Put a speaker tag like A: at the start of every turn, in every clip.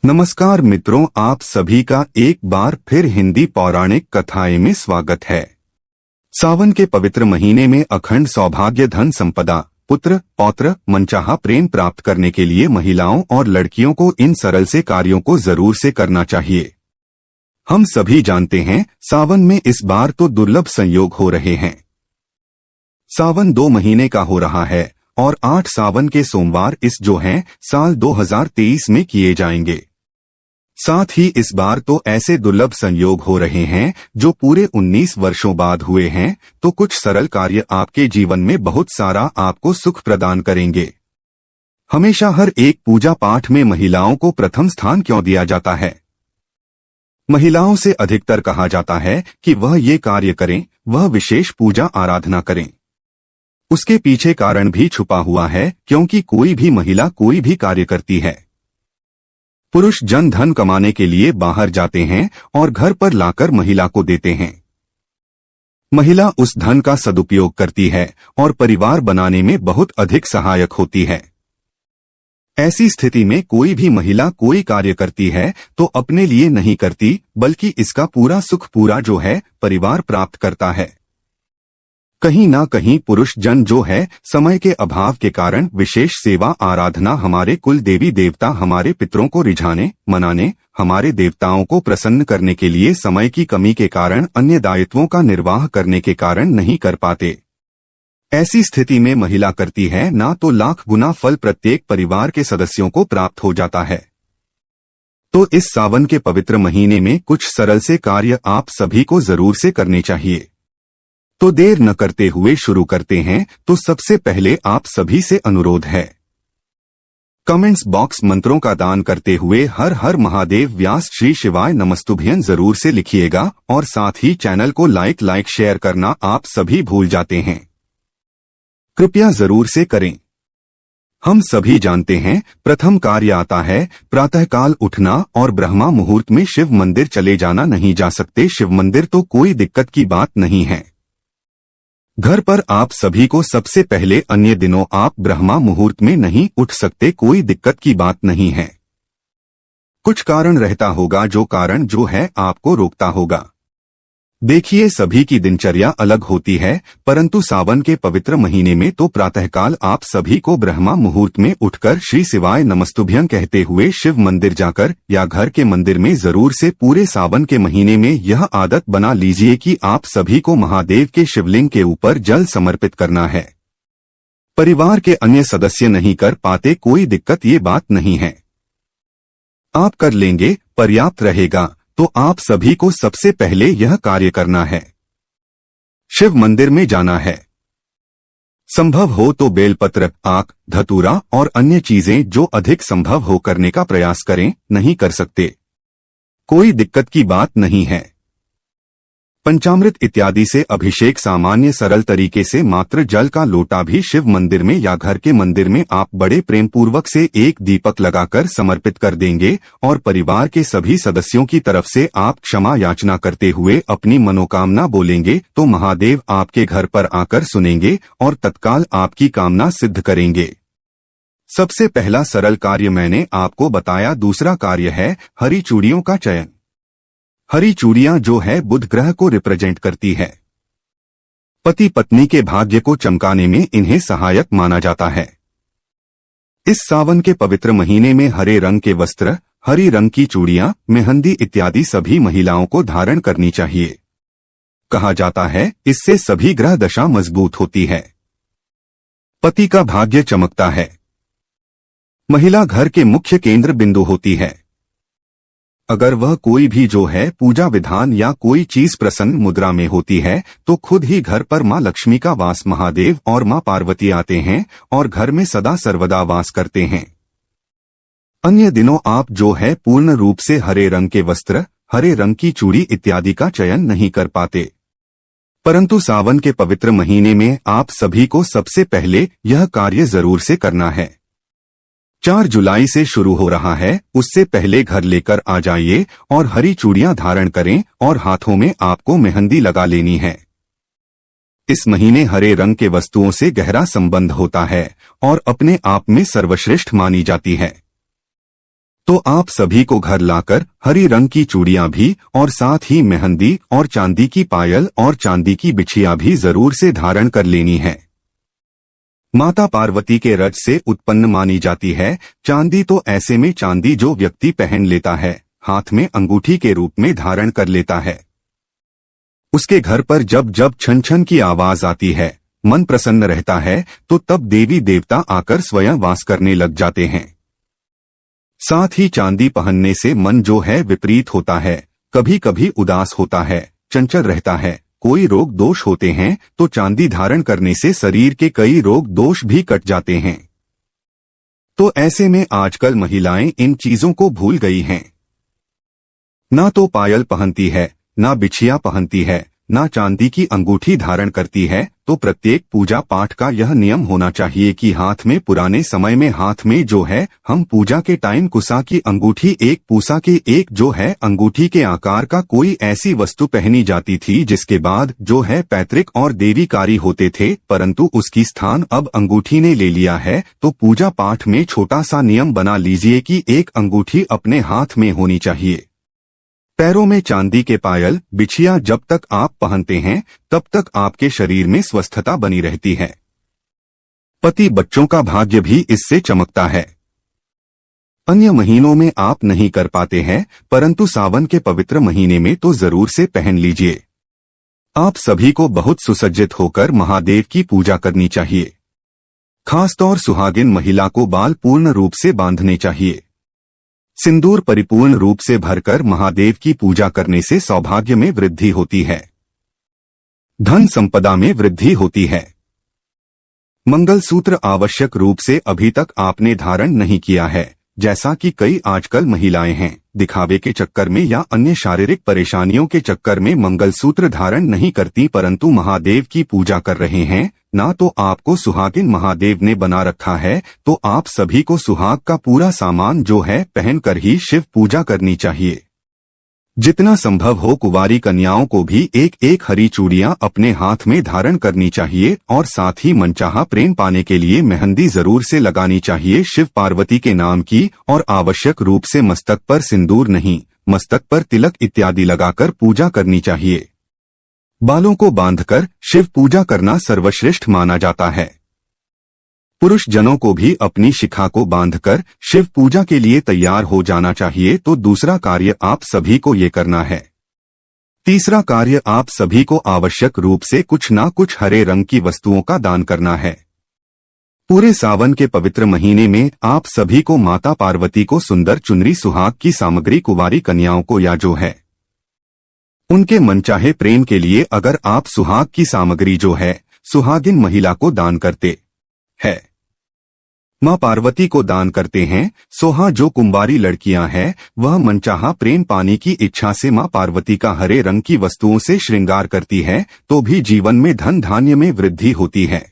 A: नमस्कार मित्रों, आप सभी का एक बार फिर हिंदी पौराणिक कथाएं में स्वागत है। सावन के पवित्र महीने में अखंड सौभाग्य, धन संपदा, पुत्र पौत्र, मनचाहा प्रेम प्राप्त करने के लिए महिलाओं और लड़कियों को इन सरल से कार्यों को जरूर से करना चाहिए। हम सभी जानते हैं सावन में इस बार तो दुर्लभ संयोग हो रहे हैं। सावन 2 महीने का हो रहा है और 8 सावन के सोमवार इस जो हैं साल 2023 में किए जाएंगे। साथ ही इस बार तो ऐसे दुर्लभ संयोग हो रहे हैं जो पूरे 19 वर्षों बाद हुए हैं, तो कुछ सरल कार्य आपके जीवन में बहुत सारा आपको सुख प्रदान करेंगे। हमेशा हर एक पूजा पाठ में महिलाओं को प्रथम स्थान क्यों दिया जाता है? महिलाओं से अधिकतर कहा जाता है कि वह ये कार्य करें, वह विशेष पूजा आराधना करें। उसके पीछे कारण भी छुपा हुआ है, क्योंकि कोई भी महिला कोई भी कार्य करती है। पुरुष जन धन कमाने के लिए बाहर जाते हैं और घर पर लाकर महिला को देते हैं। महिला उस धन का सदुपयोग करती है और परिवार बनाने में बहुत अधिक सहायक होती है। ऐसी स्थिति में कोई भी महिला कोई कार्य करती है तो अपने लिए नहीं करती, बल्कि इसका पूरा सुख पूरा जो है परिवार प्राप्त करता है। कहीं ना कहीं पुरुष जन जो है समय के अभाव के कारण विशेष सेवा आराधना, हमारे कुल देवी देवता, हमारे पितरों को रिझाने मनाने, हमारे देवताओं को प्रसन्न करने के लिए समय की कमी के कारण अन्य दायित्वों का निर्वाह करने के कारण नहीं कर पाते। ऐसी स्थिति में महिला करती है ना तो लाख गुना फल प्रत्येक परिवार के सदस्यों को प्राप्त हो जाता है। तो इस सावन के पवित्र महीने में कुछ सरल से कार्य आप सभी को जरूर से करने चाहिए। तो देर न करते हुए शुरू करते हैं। तो सबसे पहले आप सभी से अनुरोध है, कमेंट्स बॉक्स मंत्रों का दान करते हुए हर हर महादेव व्यास श्री शिवाय नमस्तुभ्यं जरूर से लिखिएगा और साथ ही चैनल को लाइक शेयर करना आप सभी भूल जाते हैं, कृपया जरूर से करें। हम सभी जानते हैं प्रथम कार्य आता है प्रातःकाल उठना और ब्रह्मा मुहूर्त में शिव मंदिर चले जाना। नहीं जा सकते शिव मंदिर तो कोई दिक्कत की बात नहीं है। घर पर आप सभी को सबसे पहले अन्य दिनों आप ब्रह्मा मुहूर्त में नहीं उठ सकते, कोई दिक्कत की बात नहीं है। कुछ कारण रहता होगा, जो कारण जो है आपको रोकता होगा। देखिए, सभी की दिनचर्या अलग होती है, परंतु सावन के पवित्र महीने में तो प्रातःकाल आप सभी को ब्रह्मा मुहूर्त में उठकर श्री शिवाय नमस्तुभ्यं कहते हुए शिव मंदिर जाकर या घर के मंदिर में जरूर से पूरे सावन के महीने में यह आदत बना लीजिए कि आप सभी को महादेव के शिवलिंग के ऊपर जल समर्पित करना है। परिवार के अन्य सदस्य नहीं कर पाते, कोई दिक्कत ये बात नहीं है, आप कर लेंगे, पर्याप्त रहेगा। तो आप सभी को सबसे पहले यह कार्य करना है, शिव मंदिर में जाना है। संभव हो तो बेलपत्र, आक, धतूरा और अन्य चीजें जो अधिक संभव हो करने का प्रयास करें। नहीं कर सकते, कोई दिक्कत की बात नहीं है। पंचामृत इत्यादि से अभिषेक सामान्य सरल तरीके से मात्र जल का लोटा भी शिव मंदिर में या घर के मंदिर में आप बड़े प्रेम पूर्वक से एक दीपक लगाकर समर्पित कर देंगे और परिवार के सभी सदस्यों की तरफ से आप क्षमा याचना करते हुए अपनी मनोकामना बोलेंगे, तो महादेव आपके घर पर आकर सुनेंगे और तत्काल आपकी कामना सिद्ध करेंगे। सबसे पहला सरल कार्य मैंने आपको बताया। दूसरा कार्य है हरी चूड़ियों का चयन। हरी चूड़ियां जो है बुध ग्रह को रिप्रेजेंट करती है। पति पत्नी के भाग्य को चमकाने में इन्हें सहायक माना जाता है। इस सावन के पवित्र महीने में हरे रंग के वस्त्र, हरी रंग की चूड़ियां, मेहंदी इत्यादि सभी महिलाओं को धारण करनी चाहिए। कहा जाता है इससे सभी ग्रह दशा मजबूत होती है, पति का भाग्य चमकता है। महिला घर के मुख्य केंद्र बिंदु होती है। अगर वह कोई भी जो है पूजा विधान या कोई चीज प्रसन्न मुद्रा में होती है तो खुद ही घर पर मां लक्ष्मी का वास, महादेव और मां पार्वती आते हैं और घर में सदा सर्वदा वास करते हैं। अन्य दिनों आप जो है पूर्ण रूप से हरे रंग के वस्त्र, हरे रंग की चूड़ी इत्यादि का चयन नहीं कर पाते, परंतु सावन के पवित्र महीने में आप सभी को सबसे पहले यह कार्य जरूर से करना है। 4 जुलाई से शुरू हो रहा है, उससे पहले घर लेकर आ जाइए और हरी चूड़ियां धारण करें और हाथों में आपको मेहंदी लगा लेनी है। इस महीने हरे रंग के वस्तुओं से गहरा संबंध होता है और अपने आप में सर्वश्रेष्ठ मानी जाती है। तो आप सभी को घर लाकर हरी रंग की चूड़ियां भी और साथ ही मेहंदी और चांदी की पायल और चांदी की बिछिया भी जरूर से धारण कर लेनी है। माता पार्वती के रज से उत्पन्न मानी जाती है चांदी, तो ऐसे में चांदी जो व्यक्ति पहन लेता है, हाथ में अंगूठी के रूप में धारण कर लेता है, उसके घर पर जब जब छन छन की आवाज आती है, मन प्रसन्न रहता है, तो तब देवी देवता आकर स्वयं वास करने लग जाते हैं। साथ ही चांदी पहनने से मन जो है विपरीत होता है, कभी कभी उदास होता है, चंचल रहता है, कोई रोग दोष होते हैं, तो चांदी धारण करने से शरीर के कई रोग दोष भी कट जाते हैं। तो ऐसे में आजकल महिलाएं इन चीजों को भूल गई हैं। ना तो पायल पहनती है, ना बिछिया पहनती है, ना चांदी की अंगूठी धारण करती है। तो प्रत्येक पूजा पाठ का यह नियम होना चाहिए कि हाथ में, पुराने समय में हाथ में जो है हम पूजा के टाइम कुसा की अंगूठी, एक पूसा की एक जो है अंगूठी के आकार का कोई ऐसी वस्तु पहनी जाती थी जिसके बाद जो है पैतृक और देवीकारी होते थे, परंतु उसकी स्थान अब अंगूठी ने ले लिया है। तो पूजा पाठ में छोटा सा नियम बना लीजिए कि एक अंगूठी अपने हाथ में होनी चाहिए। पैरों में चांदी के पायल, बिछिया जब तक आप पहनते हैं तब तक आपके शरीर में स्वस्थता बनी रहती है। पति बच्चों का भाग्य भी इससे चमकता है। अन्य महीनों में आप नहीं कर पाते हैं, परंतु सावन के पवित्र महीने में तो जरूर से पहन लीजिए। आप सभी को बहुत सुसज्जित होकर महादेव की पूजा करनी चाहिए। खासतौर सुहागिन महिला को बाल पूर्ण रूप से बांधने चाहिए। सिंदूर परिपूर्ण रूप से भरकर महादेव की पूजा करने से सौभाग्य में वृद्धि होती है, धन संपदा में वृद्धि होती है। मंगलसूत्र आवश्यक रूप से अभी तक आपने धारण नहीं किया है, जैसा कि कई आजकल महिलाएं हैं, दिखावे के चक्कर में या अन्य शारीरिक परेशानियों के चक्कर में मंगलसूत्र धारण नहीं करती, परंतु महादेव की पूजा कर रहे हैं। ना तो आपको सुहागिन महादेव ने बना रखा है, तो आप सभी को सुहाग का पूरा सामान जो है पहनकर ही शिव पूजा करनी चाहिए। जितना संभव हो कुंवारी कन्याओं को भी एक एक हरी चूड़ियां अपने हाथ में धारण करनी चाहिए और साथ ही मनचाहा प्रेम पाने के लिए मेहंदी जरूर से लगानी चाहिए शिव पार्वती के नाम की, और आवश्यक रूप से मस्तक पर सिंदूर नहीं, मस्तक पर तिलक इत्यादि लगाकर पूजा करनी चाहिए। बालों को बांधकर शिव पूजा करना सर्वश्रेष्ठ माना जाता है। पुरुष जनों को भी अपनी शिखा को बांधकर शिव पूजा के लिए तैयार हो जाना चाहिए। तो दूसरा कार्य आप सभी को ये करना है। तीसरा कार्य आप सभी को आवश्यक रूप से कुछ ना कुछ हरे रंग की वस्तुओं का दान करना है। पूरे सावन के पवित्र महीने में आप सभी को माता पार्वती को सुंदर चुनरी, सुहाग की सामग्री कुंवारी कन्याओं को या जो है उनके मनचाहे प्रेम के लिए अगर आप सुहाग की सामग्री जो है सुहागिन महिला को दान करते हैं, मां पार्वती को दान करते हैं, सोहा जो कुंवारी लड़कियां हैं वह मनचाहा प्रेम पाने की इच्छा से मां पार्वती का हरे रंग की वस्तुओं से श्रृंगार करती है, तो भी जीवन में धन धान्य में वृद्धि होती है।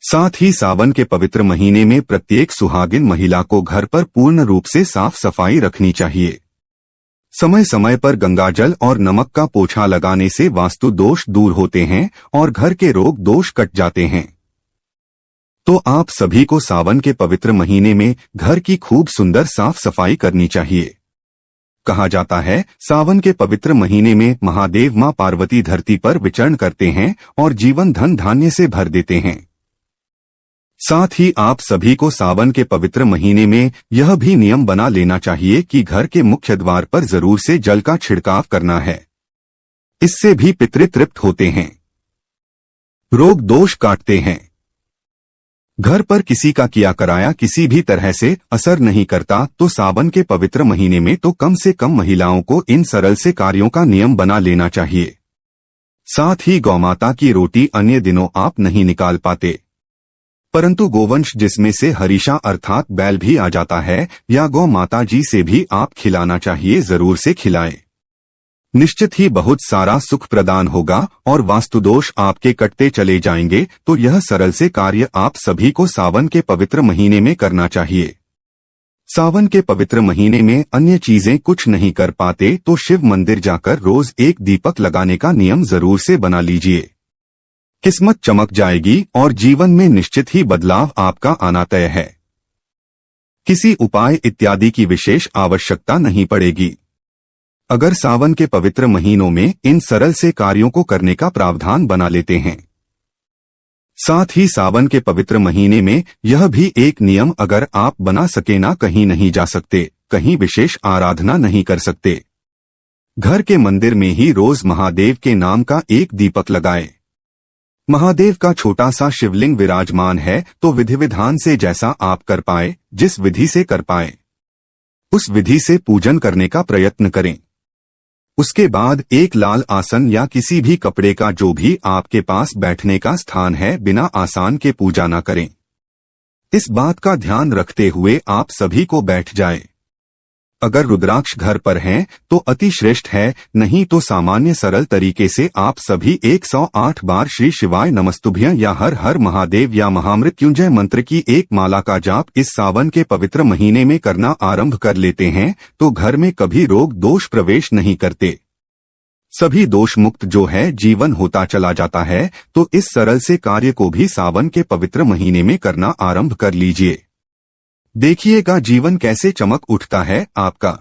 A: साथ ही सावन के पवित्र महीने में प्रत्येक सुहागिन महिला को घर पर पूर्ण रूप से साफ सफाई रखनी चाहिए। समय समय पर गंगाजल और नमक का पोछा लगाने से वास्तु दोष दूर होते हैं और घर के रोग दोष कट जाते हैं। तो आप सभी को सावन के पवित्र महीने में घर की खूब सुंदर साफ सफाई करनी चाहिए। कहा जाता है सावन के पवित्र महीने में महादेव मां पार्वती धरती पर विचरण करते हैं और जीवन धन धान्य से भर देते हैं। साथ ही आप सभी को सावन के पवित्र महीने में यह भी नियम बना लेना चाहिए कि घर के मुख्य द्वार पर जरूर से जल का छिड़काव करना है। इससे भी पितृ तृप्त होते हैं, रोग दोष काटते हैं। घर पर किसी का किया कराया किसी भी तरह से असर नहीं करता, तो सावन के पवित्र महीने में तो कम से कम महिलाओं को इन सरल से कार्यों का नियम बना लेना चाहिए। साथ ही गौमाता की रोटी अन्य दिनों आप नहीं निकाल पाते, परंतु गोवंश जिसमें से हरीशा अर्थात बैल भी आ जाता है या गौ माता जी से भी आप खिलाना चाहिए, जरूर से खिलाएं। निश्चित ही बहुत सारा सुख प्रदान होगा और वास्तुदोष आपके कटते चले जाएंगे। तो यह सरल से कार्य आप सभी को सावन के पवित्र महीने में करना चाहिए। सावन के पवित्र महीने में अन्य चीजें कुछ नहीं कर पाते तो शिव मंदिर जाकर रोज एक दीपक लगाने का नियम जरूर से बना लीजिए। किस्मत चमक जाएगी और जीवन में निश्चित ही बदलाव आपका आना तय है। किसी उपाय इत्यादि की विशेष आवश्यकता नहीं पड़ेगी। अगर सावन के पवित्र महीनों में इन सरल से कार्यों को करने का प्रावधान बना लेते हैं। साथ ही सावन के पवित्र महीने में यह भी एक नियम, अगर आप बना सके ना कहीं नहीं जा सकते, कहीं विशेष आराधना नहीं कर सकते, घर के मंदिर में ही रोज महादेव के नाम का एक दीपक लगाए। महादेव का छोटा सा शिवलिंग विराजमान है तो विधि विधान से जैसा आप कर पाए, जिस विधि से कर पाए, उस विधि से पूजन करने का प्रयत्न करें। उसके बाद एक लाल आसन या किसी भी कपड़े का, जो भी आपके पास बैठने का स्थान है, बिना आसन के पूजा न करें। इस बात का ध्यान रखते हुए आप सभी को बैठ जाए। अगर रुद्राक्ष घर पर हैं तो अति श्रेष्ठ है, नहीं तो सामान्य सरल तरीके से आप सभी 108 बार श्री शिवाय नमस्तुभ्यं या हर हर महादेव या महामृत्युंजय मंत्र की एक माला का जाप इस सावन के पवित्र महीने में करना आरंभ कर लेते हैं तो घर में कभी रोग दोष प्रवेश नहीं करते, सभी दोष मुक्त जो है जीवन होता चला जाता है। तो इस सरल से कार्य को भी सावन के पवित्र महीने में करना आरंभ कर लीजिए, देखिएगा जीवन कैसे चमक उठता है आपका।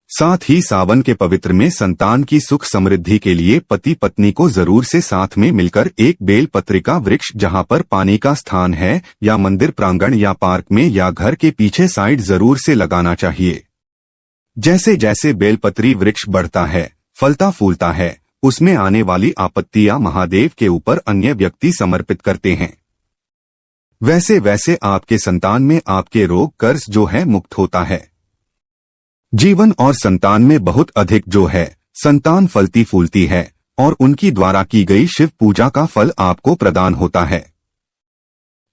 A: साथ ही सावन के पवित्र में संतान की सुख समृद्धि के लिए पति पत्नी को जरूर से साथ में मिलकर एक बेल पत्रिका वृक्ष, जहां पर पानी का स्थान है, या मंदिर प्रांगण या पार्क में या घर के पीछे साइड जरूर से लगाना चाहिए। जैसे जैसे बेलपत्री वृक्ष बढ़ता है, फलता फूलता है, उसमें आने वाली आपत्तियां महादेव के ऊपर अन्य व्यक्ति समर्पित करते हैं, वैसे वैसे आपके संतान में आपके रोग कर्ज जो है मुक्त होता है। जीवन और संतान में बहुत अधिक जो है संतान फलती फूलती है और उनकी द्वारा की गई शिव पूजा का फल आपको प्रदान होता है।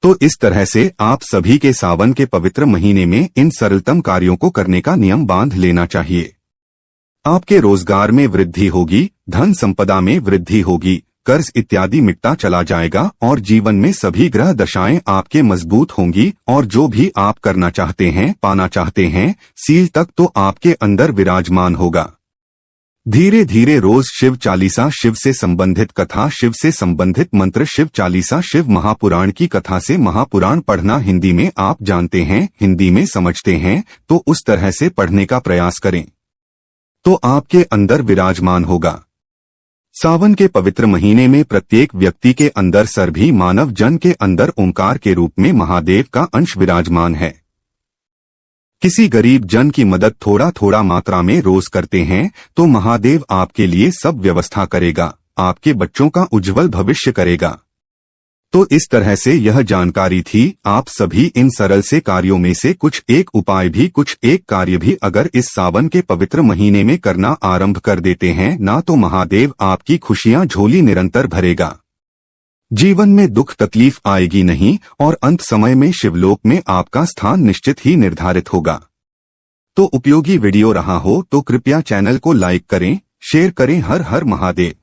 A: तो इस तरह से आप सभी के सावन के पवित्र महीने में इन सरलतम कार्यों को करने का नियम बांध लेना चाहिए। आपके रोजगार में वृद्धि होगी, धन संपदा में वृद्धि होगी, कर्ज इत्यादि मिटता चला जाएगा और जीवन में सभी ग्रह दशाएं आपके मजबूत होंगी और जो भी आप करना चाहते हैं, पाना चाहते हैं, सील तक तो आपके अंदर विराजमान होगा। धीरे धीरे रोज शिव चालीसा, शिव से संबंधित कथा, शिव से संबंधित मंत्र, शिव चालीसा, शिव महापुराण की कथा से महापुराण पढ़ना हिंदी में आप जानते हैं, हिंदी में समझते हैं, तो उस तरह से पढ़ने का प्रयास करें तो आपके अंदर विराजमान होगा। सावन के पवित्र महीने में प्रत्येक व्यक्ति के अंदर, सभी मानव जन के अंदर ओंकार के रूप में महादेव का अंश विराजमान है। किसी गरीब जन की मदद थोड़ा थोड़ा मात्रा में रोज करते हैं तो महादेव आपके लिए सब व्यवस्था करेगा, आपके बच्चों का उज्जवल भविष्य करेगा। तो इस तरह से यह जानकारी थी। आप सभी इन सरल से कार्यों में से कुछ एक उपाय भी, कुछ एक कार्य भी अगर इस सावन के पवित्र महीने में करना आरंभ कर देते हैं ना, तो महादेव आपकी खुशियां झोली निरंतर भरेगा। जीवन में दुख तकलीफ आएगी नहीं और अंत समय में शिवलोक में आपका स्थान निश्चित ही निर्धारित होगा। तो उपयोगी वीडियो रहा हो तो कृपया चैनल को लाइक करें, शेयर करें। हर हर महादेव।